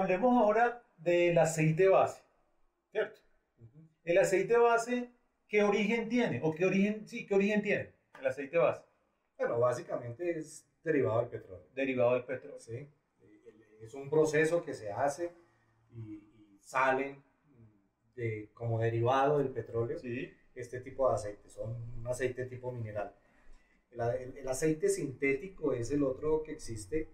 hablemos ahora del aceite base, ¿cierto? El aceite base, ¿qué origen tiene? ¿O qué origen, sí, qué origen tiene el aceite base? Bueno, básicamente es derivado del petróleo. Derivado del petróleo. ¿Sí? Es un proceso que se hace y salen como derivado del petróleo, Sí. este tipo de aceites. Son un aceite tipo mineral. El aceite sintético es el otro que existe.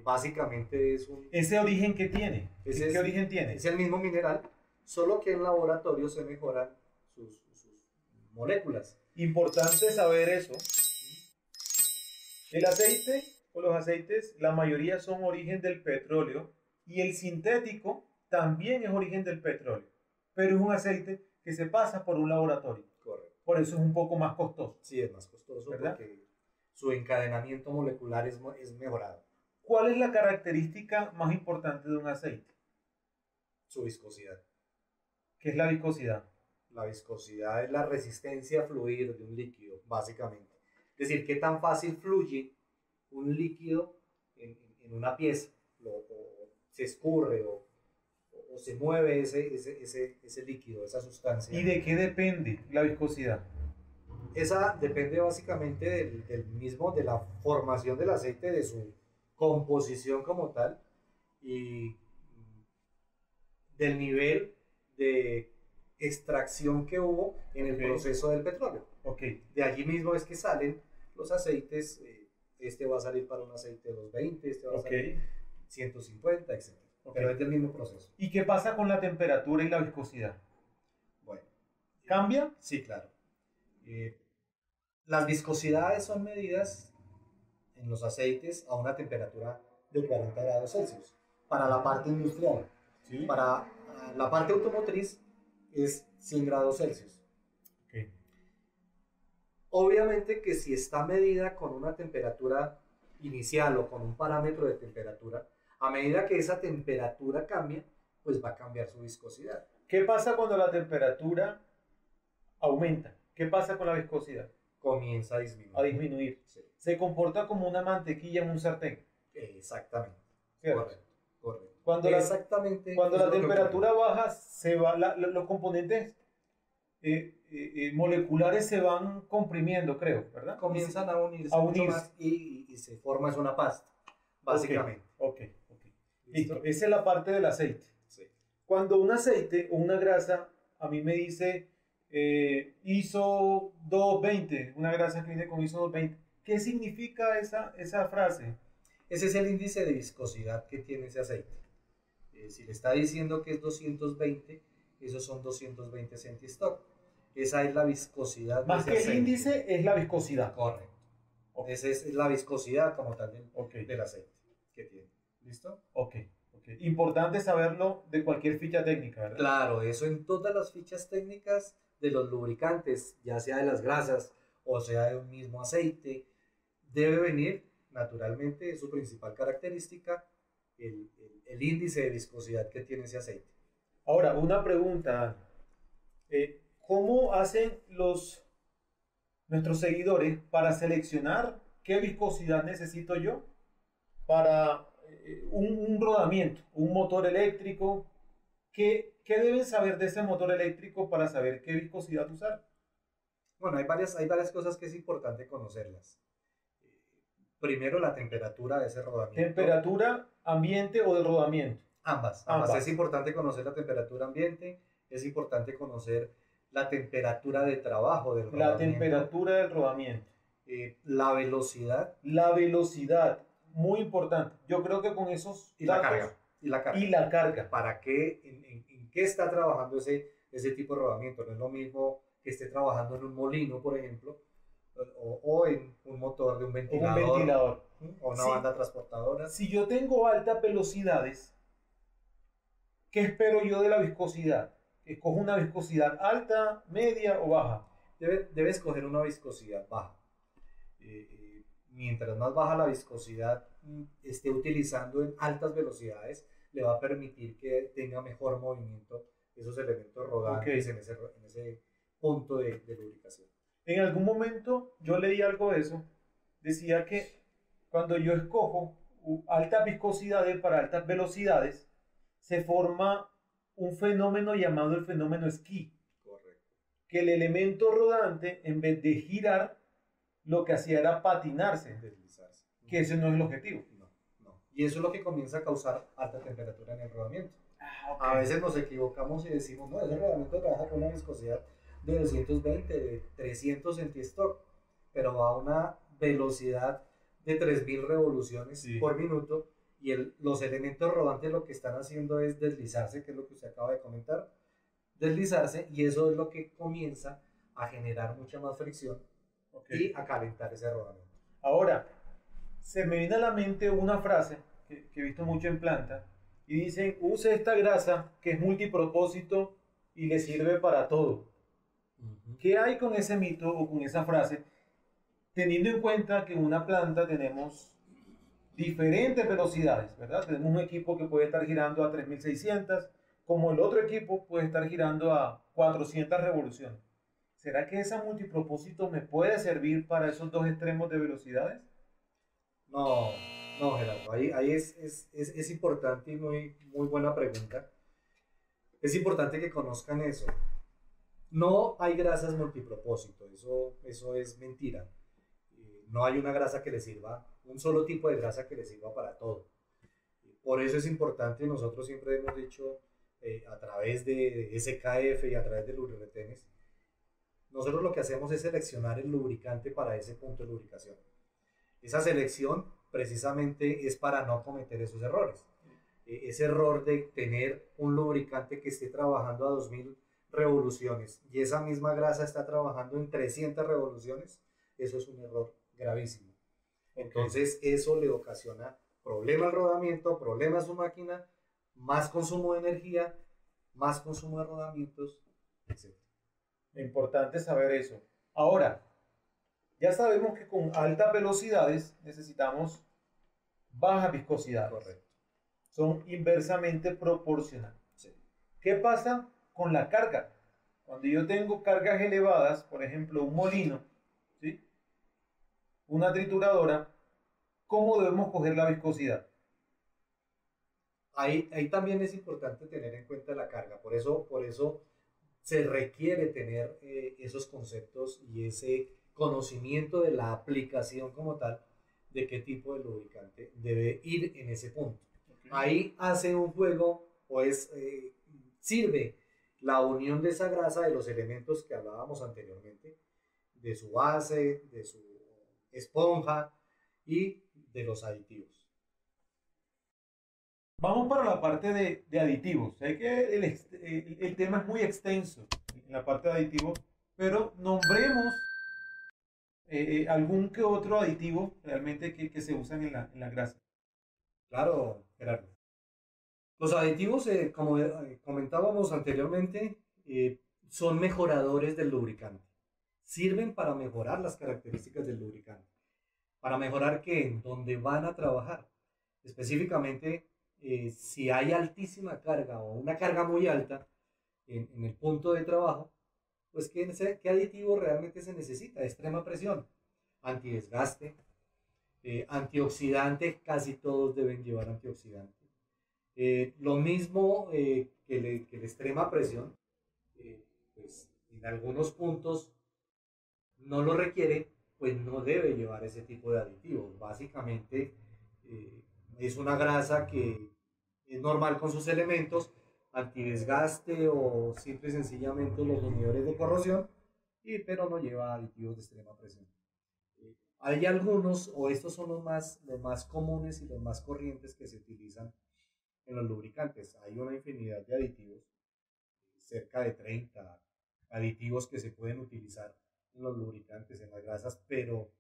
Básicamente es un... ¿Ese origen qué tiene? ¿Qué origen tiene? Es el mismo mineral, solo que en laboratorio se mejoran sus moléculas. Importante saber eso. El aceite o los aceites, la mayoría son origen del petróleo y el sintético también es origen del petróleo, pero es un aceite que se pasa por un laboratorio. Correcto. Por eso es un poco más costoso. Sí, es más costoso, ¿verdad? Porque su encadenamiento molecular es mejorado. ¿Cuál es la característica más importante de un aceite? Su viscosidad. ¿Qué es la viscosidad? La viscosidad es la resistencia a fluir de un líquido, básicamente. Es decir, qué tan fácil fluye un líquido en una pieza, o se escurre o se mueve ese líquido, esa sustancia. ¿Y de qué depende la viscosidad? Esa depende básicamente de la formación del aceite, de su composición como tal y del nivel de extracción que hubo en el proceso del petróleo. De allí mismo es que salen los aceites. Este va a salir para un aceite de 220, este va a salir 150, etc. Pero es del mismo proceso. ¿Y qué pasa con la temperatura y la viscosidad? Bueno, ¿cambia? Sí, claro. Las viscosidades son medidas en los aceites a una temperatura de 40 grados Celsius para la parte industrial. ¿Sí? Para la parte automotriz es 100 grados Celsius. Obviamente que si está medida con una temperatura inicial o con un parámetro de temperatura, a medida que esa temperatura cambia, pues va a cambiar su viscosidad. ¿Qué pasa cuando la temperatura aumenta? ¿Qué pasa con la viscosidad? Comienza a disminuir. A disminuir. Sí. Se comporta como una mantequilla en un sartén. Exactamente. ¿Cierto? Correcto. Cuando la temperatura baja, los componentes moleculares se van comprimiendo, creo, ¿verdad? Comienzan a unirse más y se forma una pasta, básicamente. Ok. Listo. Esa es la parte del aceite. Sí. Cuando un aceite o una grasa a mí me dice ISO 220, una grasa que viene con ISO 220, ¿qué significa esa frase? Ese es el índice de viscosidad que tiene ese aceite. Si le está diciendo que es 220, esos son 220 centistock. Esa es la viscosidad. Más que el índice es la viscosidad. Correcto. Esa es la viscosidad como tal del aceite que tiene. ¿Listo? Ok. Importante saberlo de cualquier ficha técnica, ¿verdad? Claro, eso en todas las fichas técnicas de los lubricantes, ya sea de las grasas o sea de un mismo aceite, debe venir naturalmente su principal característica, el índice de viscosidad que tiene ese aceite. Ahora, una pregunta. ¿Cómo hacen nuestros seguidores para seleccionar qué viscosidad necesito yo para un rodamiento, un motor eléctrico? ¿Qué deben saber de ese motor eléctrico para saber qué viscosidad usar? Bueno, hay varias cosas que es importante conocerlas. Primero, la temperatura de ese rodamiento. ¿Temperatura ambiente o del rodamiento? Ambas. Es importante conocer la temperatura ambiente, es importante conocer la temperatura de trabajo del rodamiento. La temperatura del rodamiento. La velocidad. La velocidad, muy importante. Yo creo que con esos datos... Y la carga. Y la carga. ¿Para qué? ¿En qué está trabajando ese tipo de rodamiento? No es lo mismo que esté trabajando en un molino, por ejemplo, o en un motor de un ventilador. O una banda transportadora. Si yo tengo altas velocidades, ¿qué espero yo de la viscosidad? ¿Escojo una viscosidad alta, media o baja? Debe escoger una viscosidad baja. Mientras más baja la viscosidad esté utilizando en altas velocidades, le va a permitir que tenga mejor movimiento esos elementos rodantes en ese punto de lubricación. En algún momento yo leí algo de eso. Decía que cuando yo escojo altas viscosidades para altas velocidades, se forma un fenómeno llamado el fenómeno esquí, Correcto. que el elemento rodante, en vez de girar, lo que hacía era patinarse, Deslizarse. que ese no es el objetivo. No, no. Y eso es lo que comienza a causar alta temperatura en el rodamiento. Ah, A veces nos equivocamos y decimos, no, ese rodamiento trabaja con una viscosidad de 220, de 300 centistock, pero va a una velocidad de 3000 revoluciones Sí. por minuto y los elementos rodantes lo que están haciendo es deslizarse, que es lo que usted acaba de comentar, deslizarse, y eso es lo que comienza a generar mucha más fricción y a calentar ese rodamiento. Ahora, se me viene a la mente una frase que he visto mucho en planta y dicen, use esta grasa que es multipropósito y le sirve para todo. ¿Qué hay con ese mito o con esa frase? Teniendo en cuenta que en una planta tenemos diferentes velocidades, ¿verdad? Tenemos un equipo que puede estar girando a 3600, como el otro equipo puede estar girando a 400 revoluciones. ¿Será que esa multipropósito me puede servir para esos dos extremos de velocidades? No, no, Gerardo, ahí es importante y muy buena pregunta. Es importante que conozcan eso. No hay grasas multipropósito, eso es mentira. No hay una grasa que le sirva, un solo tipo de grasa que le sirva para todo. Por eso es importante, nosotros siempre hemos dicho, a través de SKF y a través de lubriretenes, nosotros lo que hacemos es seleccionar el lubricante para ese punto de lubricación. Esa selección precisamente es para no cometer esos errores. Ese error de tener un lubricante que esté trabajando a 2000 revoluciones y esa misma grasa está trabajando en 300 revoluciones, eso es un error gravísimo. Entonces eso le ocasiona problema al rodamiento, problema a su máquina, más consumo de energía, más consumo de rodamientos, etc. Importante saber eso. Ahora, ya sabemos que con altas velocidades necesitamos bajas viscosidades. Correcto. Son inversamente proporcionales. Sí. ¿Qué pasa con la carga? Cuando yo tengo cargas elevadas, por ejemplo, un molino, ¿sí? Una trituradora, ¿cómo debemos coger la viscosidad? Ahí también es importante tener en cuenta la carga, por eso se requiere tener esos conceptos y ese conocimiento de la aplicación como tal, de qué tipo de lubricante debe ir en ese punto. Okay. Ahí hace un juego, o sirve la unión de esa grasa de los elementos que hablábamos anteriormente, de su base, de su esponja y de los aditivos. Vamos para la parte de aditivos. Sé que el tema es muy extenso en la parte de aditivos, pero nombremos algún que otro aditivo realmente que se usan en la grasa. Claro, Gerardo. Los aditivos, como comentábamos anteriormente, son mejoradores del lubricante. Sirven para mejorar las características del lubricante. Para mejorar que en donde van a trabajar. Específicamente, si hay altísima carga o una carga muy alta en el punto de trabajo, pues ¿qué aditivo realmente se necesita? Extrema presión, antidesgaste, antioxidante, casi todos deben llevar antioxidante. Lo mismo que la extrema presión, pues en algunos puntos no lo requiere, pues no debe llevar ese tipo de aditivos. Básicamente es una grasa que es normal con sus elementos, antidesgaste o simple y sencillamente los inhibidores de corrosión, pero no lleva aditivos de extrema presión. Hay algunos, o estos son los más comunes y los más corrientes que se utilizan en los lubricantes. Hay una infinidad de aditivos, cerca de 30 aditivos que se pueden utilizar en los lubricantes, en las grasas, pero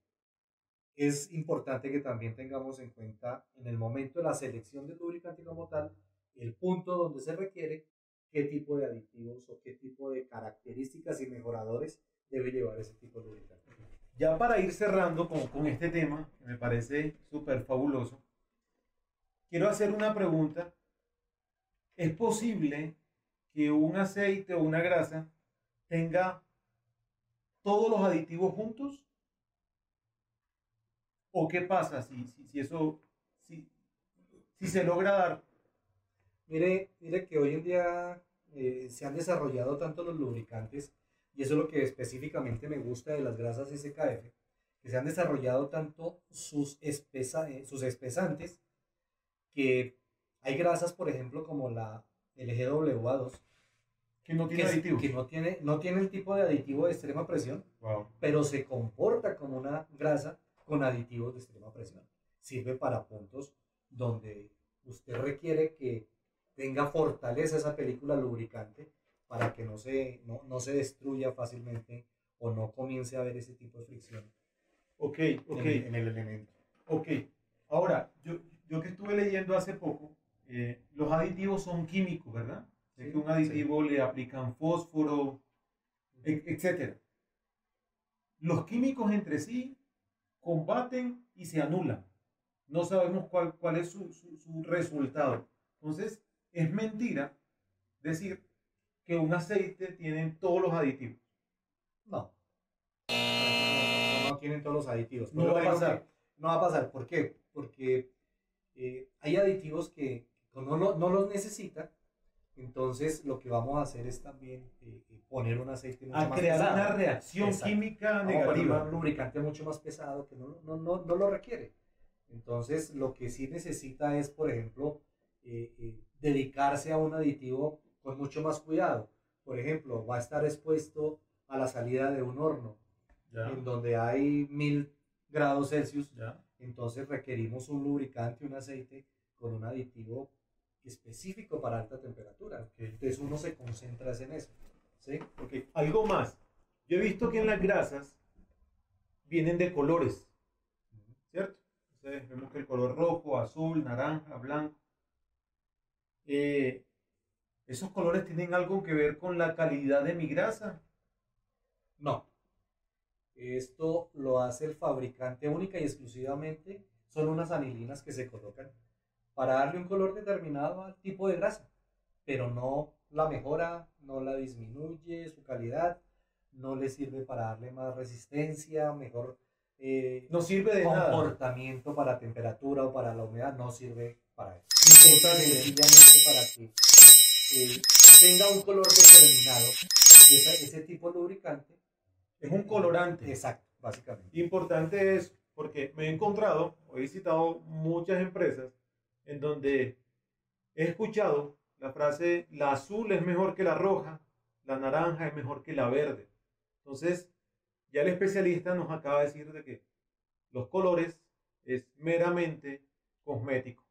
es importante que también tengamos en cuenta en el momento de la selección del lubricante como tal, el punto donde se requiere, qué tipo de aditivos o qué tipo de características y mejoradores debe llevar ese tipo de lubricante. Ya para ir cerrando con este tema, que me parece súper fabuloso, quiero hacer una pregunta. ¿Es posible que un aceite o una grasa tenga todos los aditivos juntos? ¿O qué pasa si se logra dar? Mire que hoy en día se han desarrollado tanto los lubricantes, y eso es lo que específicamente me gusta de las grasas SKF, que se han desarrollado tanto sus espesantes, que hay grasas, por ejemplo, como el GWA2, Que no tiene aditivos. que no tiene el tipo de aditivo de extrema presión, Wow. pero se comporta como una grasa con aditivos de extrema presión. Sirve para puntos donde usted requiere que tenga fortaleza esa película lubricante para que no se destruya fácilmente o no comience a haber ese tipo de fricción Ok, ok, en el elemento. ok. Ahora, yo que estuve leyendo hace poco, los aditivos son químicos, ¿verdad? Sé Sí, que un aditivo le aplican fósforo, etcétera. Los químicos entre sí combaten y se anulan. No sabemos cuál es su resultado. Entonces, es mentira decir que un aceite tiene todos los aditivos. No, no tienen todos los aditivos. No va a pasar. No va a pasar. ¿Por qué? Porque hay aditivos que no los necesita. Entonces, lo que vamos a hacer es también poner un aceite mucho A más crear pesado. una reacción Exacto. química Vamos a poner negativa. un lubricante mucho más pesado que no lo requiere. Entonces, lo que sí necesita es, por ejemplo, dedicarse a un aditivo con mucho más cuidado. Por ejemplo, va a estar expuesto a la salida de un horno, Ya. en donde hay 1000 grados Celsius. Ya. Entonces requerimos un lubricante, un aceite con un aditivo específico para alta temperatura. Okay. Entonces uno se concentra en eso. ¿Sí? Okay. Algo más. Yo he visto que en las grasas vienen de colores, ¿cierto? Entonces, vemos que el color rojo, azul, naranja, blanco. ¿Esos colores tienen algo que ver con la calidad de mi grasa? No. Esto lo hace el fabricante única y exclusivamente. Son unas anilinas que se colocan para darle un color determinado al tipo de grasa, pero no la mejora, no la disminuye su calidad, no le sirve para darle más resistencia, mejor no sirve de comportamiento nada. para temperatura o para la humedad, no sirve para eso. Sencillamente para que tenga un color determinado, ese tipo de lubricante. Es un colorante. Exacto, básicamente. Importante es porque me he encontrado, he visitado muchas empresas en donde he escuchado la frase, la azul es mejor que la roja, la naranja es mejor que la verde. Entonces, ya el especialista nos acaba de decir de que los colores es meramente cosmético.